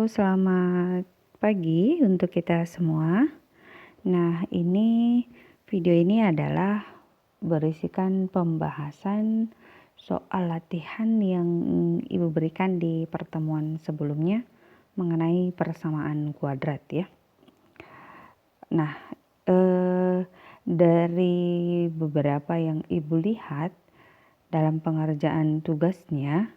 Selamat pagi untuk kita semua. Nah, video ini adalah berisikan pembahasan soal latihan yang Ibu berikan di pertemuan sebelumnya mengenai persamaan kuadrat ya. Nah, dari beberapa yang Ibu lihat dalam pengerjaan tugasnya,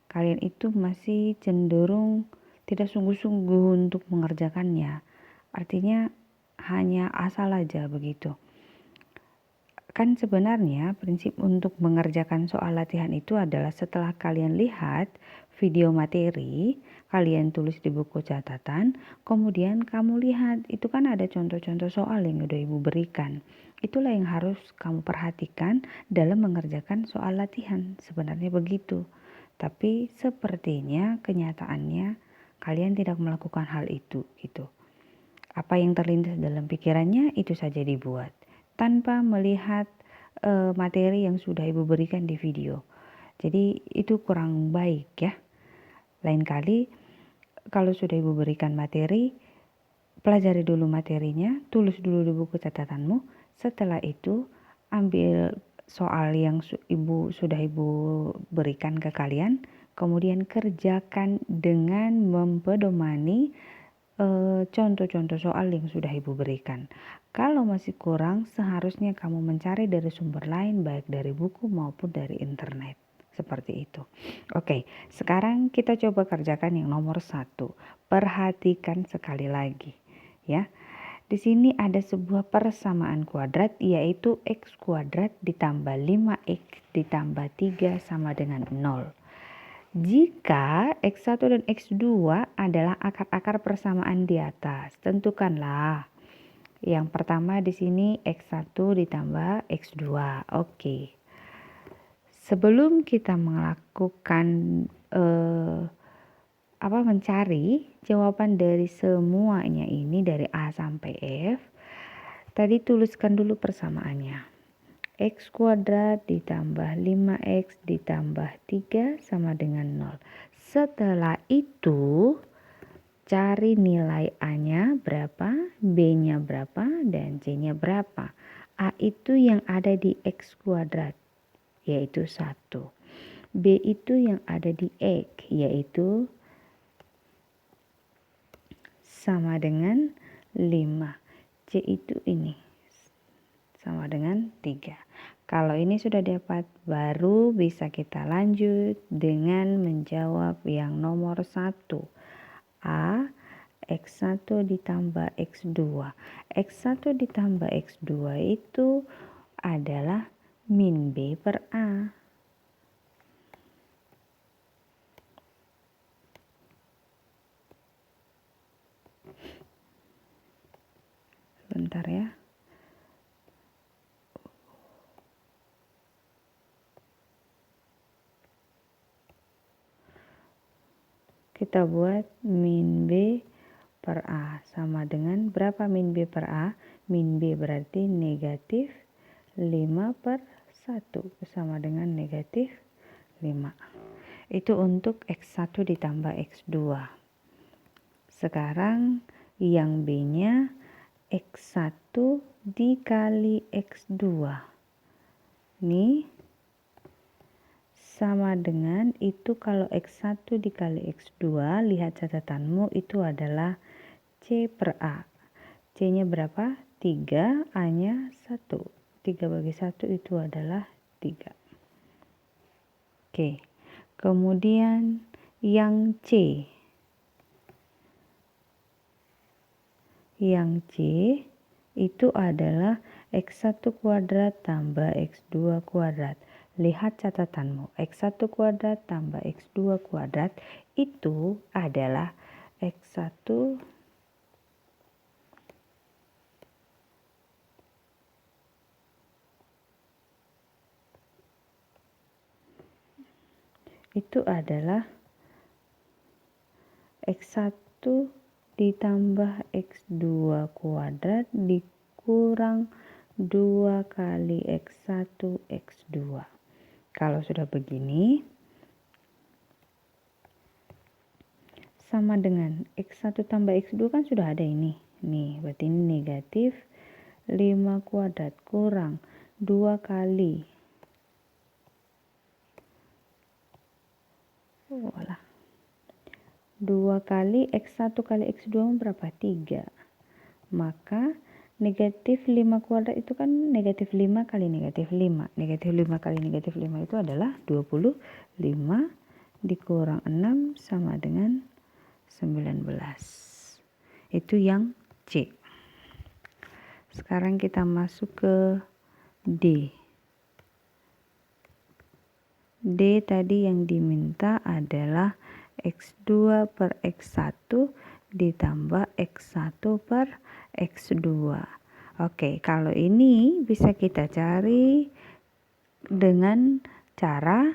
kalian itu masih cenderung tidak sungguh-sungguh untuk mengerjakannya. Artinya hanya asal aja begitu. Kan sebenarnya prinsip untuk mengerjakan soal latihan itu adalah setelah kalian lihat video materi, kalian tulis di buku catatan, kemudian kamu lihat itu kan ada contoh-contoh soal yang udah Ibu berikan. Itulah yang harus kamu perhatikan dalam mengerjakan soal latihan. Sebenarnya begitu. Tapi sepertinya kenyataannya kalian tidak melakukan hal itu gitu. Apa yang terlintas dalam pikirannya itu saja dibuat tanpa melihat materi yang sudah Ibu berikan di video. Jadi itu kurang baik ya. Lain kali kalau sudah Ibu berikan materi, pelajari dulu materinya, tulis dulu di buku catatanmu. Setelah itu ambil soal yang sudah Ibu berikan ke kalian, kemudian kerjakan dengan mempedomani contoh-contoh soal yang sudah Ibu berikan. Kalau masih kurang, seharusnya kamu mencari dari sumber lain, baik dari buku maupun dari internet. Seperti itu. Oke, sekarang kita coba kerjakan yang nomor 1. Perhatikan sekali lagi ya. Di sini ada sebuah persamaan kuadrat, yaitu x kuadrat ditambah 5x ditambah 3 sama dengan 0. Jika x1 dan x2 adalah akar-akar persamaan di atas, tentukanlah. Yang pertama di sini x1 ditambah x2. Oke. Sebelum kita melakukan mencari jawaban dari semuanya ini dari A sampai F, tadi tuliskan dulu persamaannya. X kuadrat ditambah 5x ditambah 3 sama dengan 0. Setelah itu cari nilai A-nya berapa, B-nya berapa, dan C-nya berapa. A itu yang ada di X kuadrat, yaitu 1. B itu yang ada di X, yaitu sama dengan 5. C itu ini sama dengan 3. Kalau ini sudah dapat, baru bisa kita lanjut dengan menjawab yang nomor 1. A, X1 ditambah X2. X1 ditambah X2 itu adalah min B per A. Bentar ya. Kita buat min B per A sama dengan berapa min B per A? Min B berarti negatif 5 per 1 sama dengan negatif 5. Itu untuk X1 ditambah X2. Sekarang yang B-nya X1 dikali X2. Ini sama dengan itu, kalau X1 dikali X2, lihat catatanmu, itu adalah C per A. C-nya berapa? 3, A-nya 1. 3 bagi 1 itu adalah 3. Oke. Kemudian yang C. Yang C itu adalah X1 kuadrat tambah X2 kuadrat. Lihat catatanmu, X1 kuadrat tambah X2 kuadrat itu adalah X1 itu adalah X1 ditambah X2 kuadrat dikurang 2 kali X1 X2. Kalau sudah begini, sama dengan X1 tambah X2 kan sudah ada ini. Nih, berarti ini negatif 5 kuadrat kurang 2 kali. 2 kali X1 kali X2 berapa? 3. Maka negatif 5 kuadrat itu kan negatif 5 kali negatif 5. Negatif 5 kali negatif 5 itu adalah 25 dikurang 6 sama dengan 19. Itu yang C. Sekarang kita masuk ke D. D tadi yang diminta adalah X2 per X1 ditambah X1 per X2. Oke, kalau ini bisa kita cari dengan cara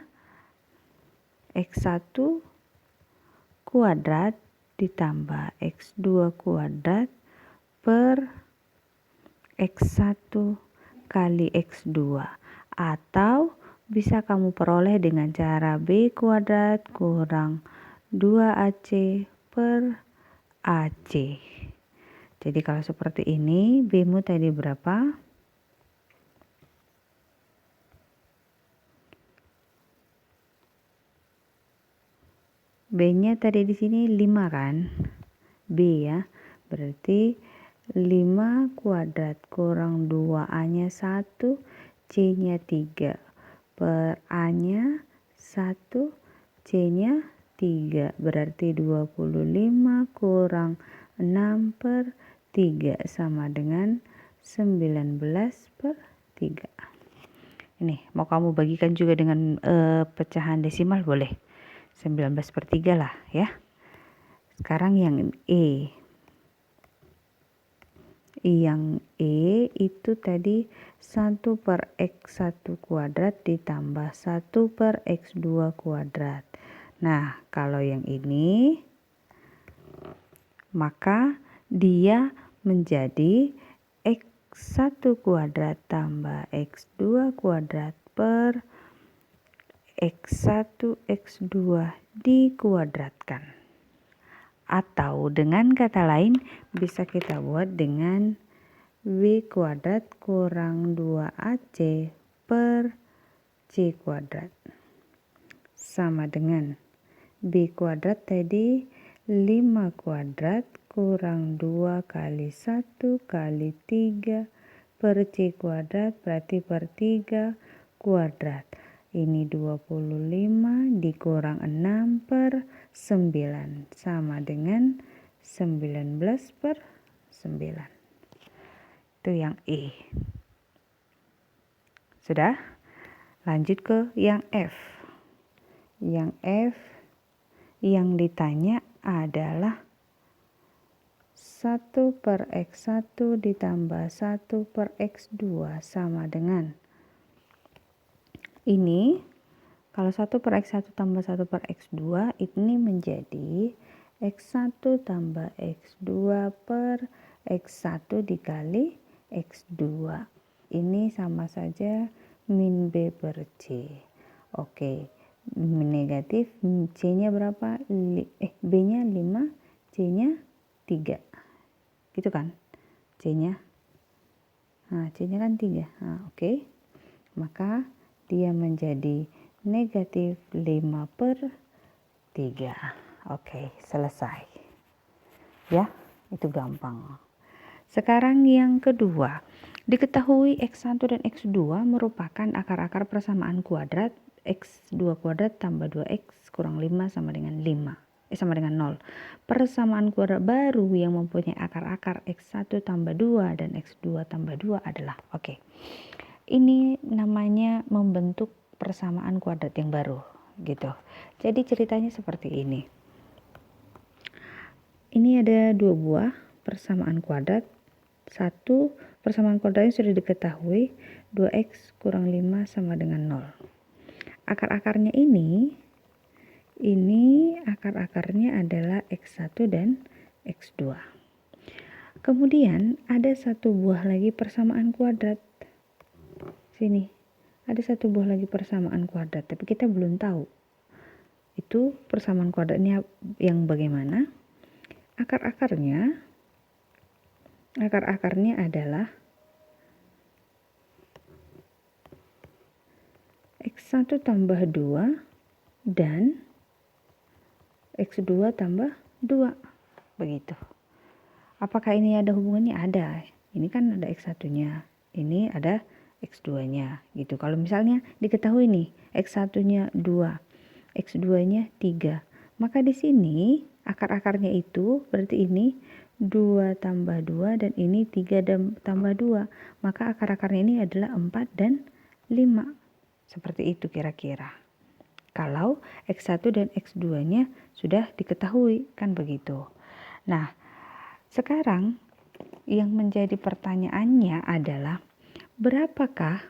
X1 kuadrat ditambah X2 kuadrat per X1 kali X2, atau bisa kamu peroleh dengan cara B kuadrat kurang 2AC per AC. Jadi kalau seperti ini, B-mu tadi berapa? B-nya tadi di sini 5 kan? B ya. Berarti 5 kuadrat kurang 2A-nya 1, C-nya 3. Per A-nya 1, C-nya 3. Berarti 25 kurang 6 per 3 sama dengan 19 per 3. Ini mau kamu bagikan juga dengan pecahan desimal boleh. 19 per 3 lah ya. Sekarang yang E. Yang E itu tadi 1 per X1 kuadrat ditambah 1 per X2 kuadrat. Nah, kalau yang ini, maka dia menjadi X1 kuadrat tambah X2 kuadrat per X1 X2 dikuadratkan. Atau dengan kata lain bisa kita buat dengan W kuadrat kurang 2AC per C kuadrat sama dengan B kuadrat tadi 5 kuadrat kurang 2 kali 1 kali 3 per C kuadrat berarti per 3 kuadrat. Ini 25 dikurang 6 per 9 sama dengan 19 per 9. Itu yang E. Sudah? Lanjut ke yang F. Yang F yang ditanya adalah 1 per X1 ditambah 1 per X2 sama dengan ini. Kalau 1 per X1 tambah 1 per X2 ini menjadi X1 tambah X2 per X1 dikali X2. Ini sama saja min B per C. Oke, negatif C-nya berapa? B-nya 5, C-nya 3. Gitu kan? C-nya. Nah, C-nya kan 3. Nah, oke. Maka dia menjadi negatif 5 per 3. Oke, selesai. Ya, itu gampang. Sekarang yang kedua. Diketahui X1 dan X2 merupakan akar-akar persamaan kuadrat X2 kuadrat tambah 2X kurang 5 sama dengan 0. Persamaan kuadrat baru yang mempunyai akar-akar X1 tambah 2 dan X2 tambah 2 adalah, oke. Ini namanya membentuk persamaan kuadrat yang baru gitu. Jadi ceritanya seperti ini. Ini ada 2 buah persamaan kuadrat. 1 persamaan kuadratnya sudah diketahui, 2x kurang 5 sama dengan 0. Akar-akarnya ini akar-akarnya adalah X1 dan X2. Kemudian ada 1 buah lagi persamaan kuadrat. Sini, ada 1 buah lagi persamaan kuadrat, tapi kita belum tahu Itu persamaan kuadratnya yang bagaimana? Akar-akarnya adalah X1 tambah 2 dan X2 tambah 2. Begitu. Apakah ini ada hubungannya? Ada. Ini kan ada X1-nya. Ini ada X2-nya gitu. Kalau misalnya diketahui nih X1-nya 2, X2-nya 3. Maka di sini akar-akarnya itu berarti ini 2 tambah 2 dan ini 3 tambah 2. Maka akar-akarnya ini adalah 4 dan 5. Seperti itu kira-kira. Kalau X1 dan X2-nya sudah diketahui, kan begitu. Nah, sekarang yang menjadi pertanyaannya adalah berapakah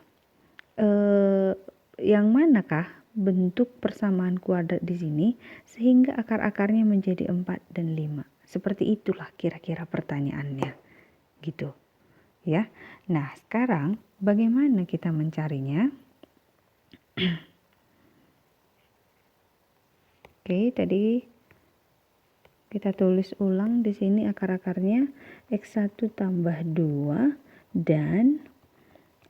yang manakah bentuk persamaan kuadrat di sini sehingga akar-akarnya menjadi 4 dan 5. Seperti itulah kira-kira pertanyaannya. Gitu. Ya. Nah, sekarang bagaimana kita mencarinya? Oke, tadi kita tulis ulang di sini akar-akarnya X1 tambah 2 dan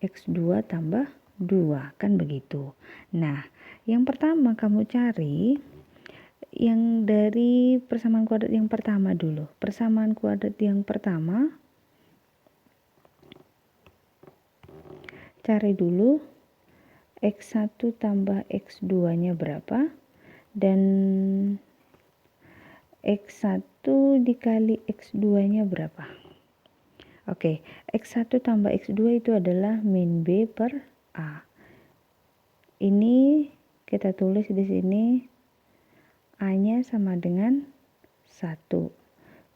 X2 tambah 2, kan begitu. Nah, yang pertama kamu cari yang dari persamaan kuadrat yang pertama dulu. Persamaan kuadrat yang pertama, cari dulu X1 tambah X2-nya berapa dan X1 dikali X2-nya berapa. Oke, X1 tambah X2 itu adalah min B per A. Ini kita tulis di sini A-nya sama dengan 1,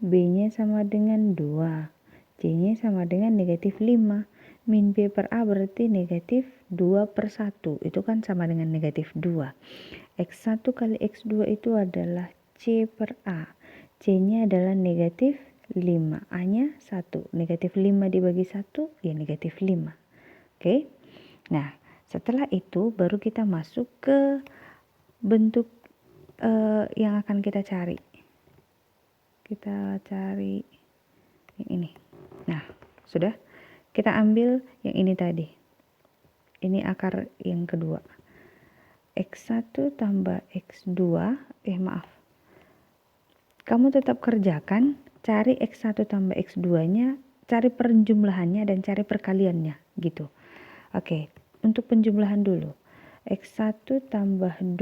B-nya sama dengan 2, C-nya sama dengan negatif 5. Min B per A berarti negatif 2 per 1. Itu kan sama dengan negatif 2. X1 kali X2 itu adalah C per A. C-nya adalah negatif 5. A-nya 1. Negatif 5 dibagi 1, ya negatif 5. Oke. Nah, setelah itu baru kita masuk ke bentuk yang akan kita cari. Kita cari yang ini. Nah, sudah. Kita ambil yang ini tadi. Ini akar yang kedua. X1 tambah X2, kamu tetap kerjakan, cari X1 tambah X2-nya, cari penjumlahannya dan cari perkaliannya, gitu. Oke, untuk penjumlahan dulu. X1 tambah 2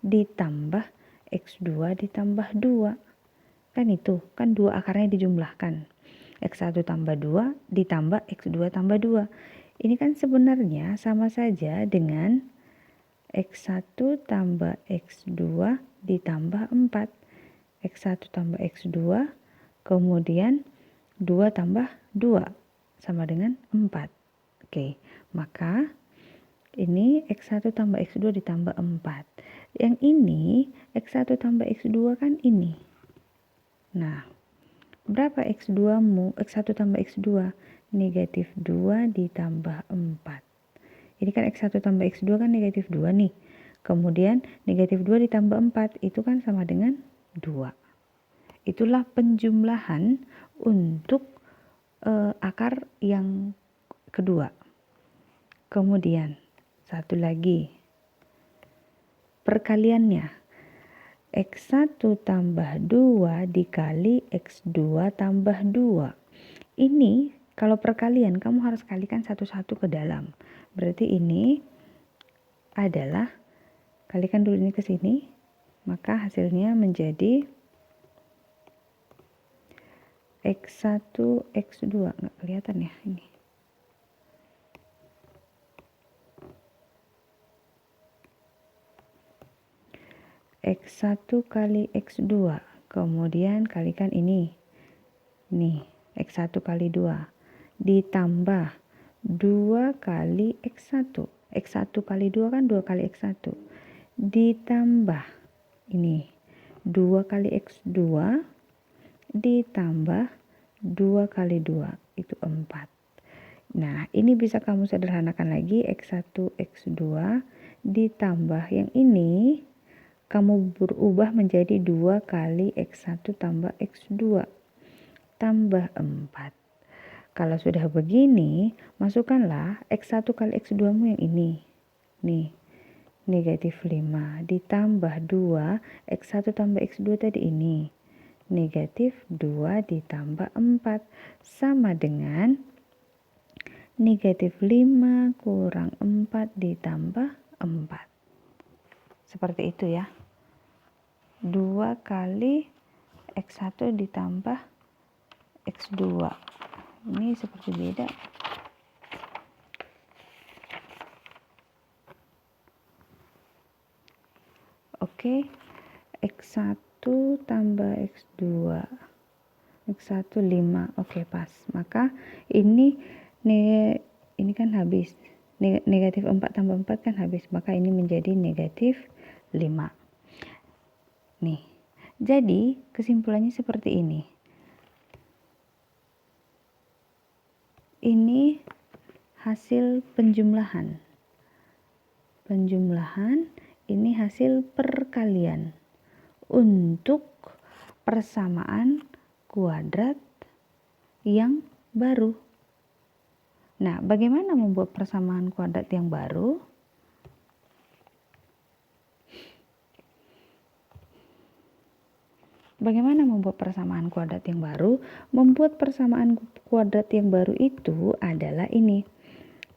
ditambah X2 ditambah 2. Kan itu, kan 2 akarnya dijumlahkan. X1 tambah 2 ditambah X2 tambah 2. Ini kan sebenarnya sama saja dengan X1 tambah X2 ditambah 4. X1 tambah X2, kemudian 2 tambah 2 sama dengan 4. Oke, maka ini X1 tambah X2 ditambah 4. Yang ini X1 tambah X2 kan ini. Nah, berapa X2-mu? X1 tambah X2, negatif 2 ditambah 4. Ini kan X1 tambah X2 kan negatif 2 nih. Kemudian negatif 2 ditambah 4, itu kan sama dengan 2. Itulah penjumlahan untuk akar yang kedua. Kemudian, satu lagi. Perkaliannya. X1 tambah 2 dikali X2 tambah 2. Ini kalau perkalian kamu harus kalikan satu-satu ke dalam. Berarti ini adalah, kalikan dulu ini ke sini, maka hasilnya menjadi X1 X2. Nggak kelihatan ya ini. X1 kali X2, kemudian kalikan ini. Nih, X1 kali 2 ditambah 2 kali X1. X1 kali 2 kan 2 kali X1. Ditambah ini 2 kali X2 ditambah 2 kali 2 itu 4. Nah, ini bisa kamu sederhanakan lagi, X1 X2 ditambah yang ini kamu berubah menjadi 2 kali X1 tambah X2 tambah 4. Kalau sudah begini, masukkanlah X1 kali X2 mu yang ini. Nih, negatif 5 ditambah 2, X1 tambah X2 tadi ini. Negatif 2 ditambah 4 sama dengan negatif 5 kurang 4 ditambah 4. Seperti itu ya. 2 kali X1 ditambah X2. Ini seperti beda. Oke, X1 tambah X2. X1 5. Oke, pas. Maka ini kan habis. Negatif 4 tambah 4 kan habis. Maka ini menjadi negatif 5. Nih. Jadi, kesimpulannya seperti ini. Ini hasil penjumlahan. Penjumlahan ini hasil perkalian untuk persamaan kuadrat yang baru. Nah, bagaimana membuat persamaan kuadrat yang baru? Bagaimana membuat persamaan kuadrat yang baru? Membuat persamaan kuadrat yang baru itu adalah ini.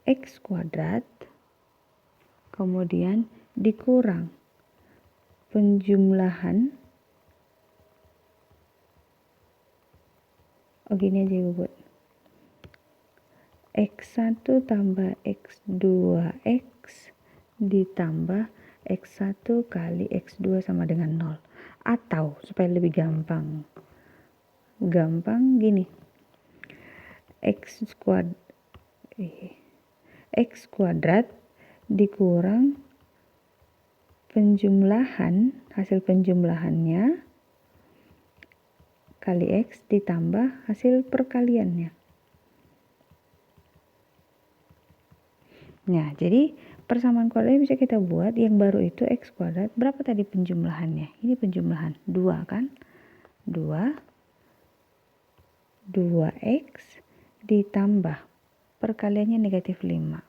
X kuadrat kemudian dikurang penjumlahan. Gini aja gue buat. X1 tambah X2X ditambah X1 kali X2 sama dengan 0. Atau supaya lebih gampang gini, X kuadrat dikurang penjumlahan, hasil penjumlahannya kali X ditambah hasil perkaliannya. Nah, jadi persamaan kuadratnya bisa kita buat. Yang baru itu X kuadrat. Berapa tadi penjumlahannya? Ini penjumlahan 2 kan? 2X ditambah perkaliannya negatif 5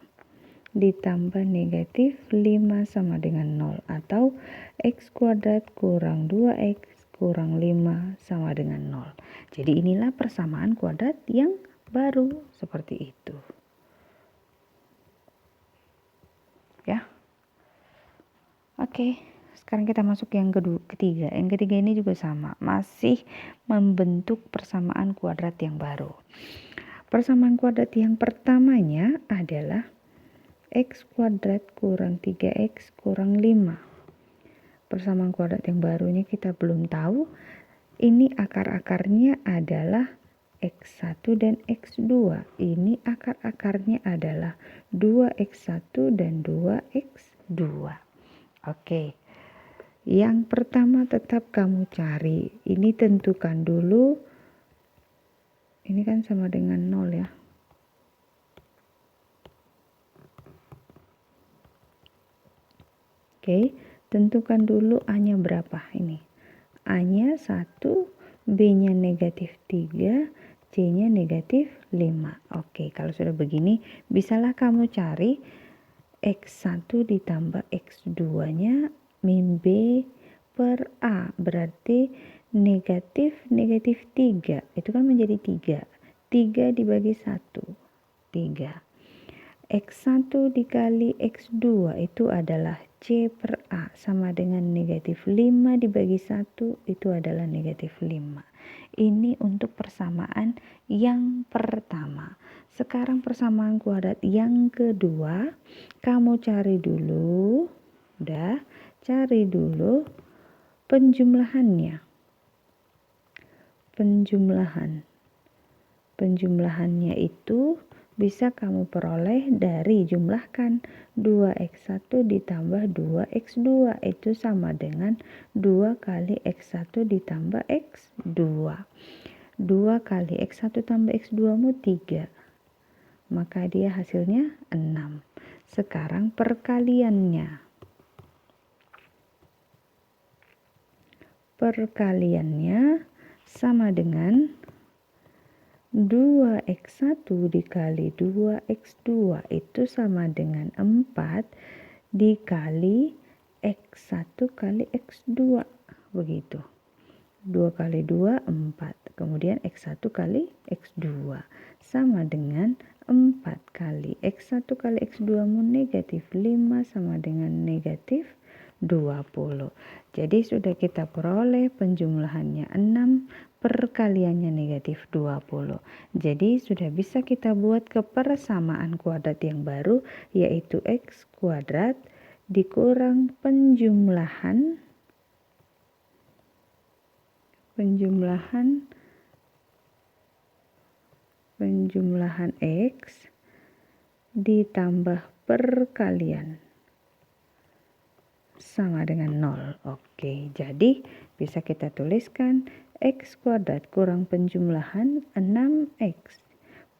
ditambah negatif 5 sama dengan 0, atau X kuadrat kurang 2X kurang 5 sama dengan 0. Jadi inilah persamaan kuadrat yang baru, seperti itu ya. Oke, sekarang kita masuk yang ketiga. Yang ketiga ini juga sama, masih membentuk persamaan kuadrat yang baru. Persamaan kuadrat yang pertamanya adalah X kuadrat kurang 3X kurang 5. Persamaan kuadrat yang barunya kita belum tahu. Ini akar-akarnya adalah X1 dan X2. Ini akar-akarnya adalah 2X1 dan 2X2. Oke. Yang pertama tetap kamu cari. Ini tentukan dulu. Ini kan sama dengan 0 ya. Oke, tentukan dulu A-nya berapa ini. A-nya 1, B-nya negatif 3, C-nya negatif 5. Oke, kalau sudah begini, bisalah kamu cari X1 ditambah X2-nya min B per A. Berarti negatif 3. Itu kan menjadi 3. 3 dibagi 1, 3. X1 dikali X2 itu adalah C per A sama dengan negatif 5 dibagi 1 itu adalah negatif 5. Ini untuk persamaan yang pertama. Sekarang persamaan kuadrat yang kedua, kamu cari dulu, cari dulu penjumlahannya. Penjumlahannya itu bisa kamu peroleh dari jumlahkan 2X1 ditambah 2X2 itu sama dengan 2 kali X1 ditambah X2. 2 kali X1 tambah X2 mu 3. Maka dia hasilnya 6. Sekarang perkaliannya. perkaliannya sama dengan 2x1 dikali 2x2 itu sama dengan 4 dikali x1 kali x2. Begitu. 2 kali 2, 4. Kemudian x1 kali x2 sama dengan 4 kali x1 kali x2 negatif 5 sama dengan negatif 20. Jadi sudah kita peroleh penjumlahannya 6, perkaliannya negatif 20. Jadi sudah bisa kita buat kepersamaan kuadrat yang baru, yaitu x kuadrat dikurang penjumlahan x ditambah perkalian sama dengan 0. Oke, jadi bisa kita tuliskan x kuadrat kurang penjumlahan 6x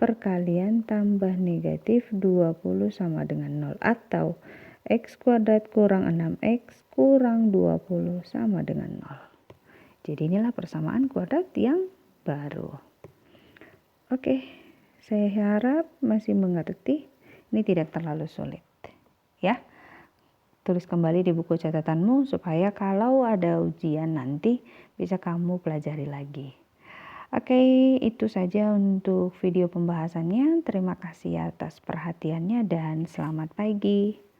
perkalian tambah negatif 20 sama dengan 0. Atau x kuadrat kurang 6x kurang 20 sama dengan 0. Jadi inilah persamaan kuadrat yang baru. Oke, saya harap masih mengerti. Ini tidak terlalu sulit. Ya. Tulis kembali di buku catatanmu supaya kalau ada ujian nanti bisa kamu pelajari lagi. Oke, itu saja untuk video pembahasannya. Terima kasih atas perhatiannya dan selamat pagi.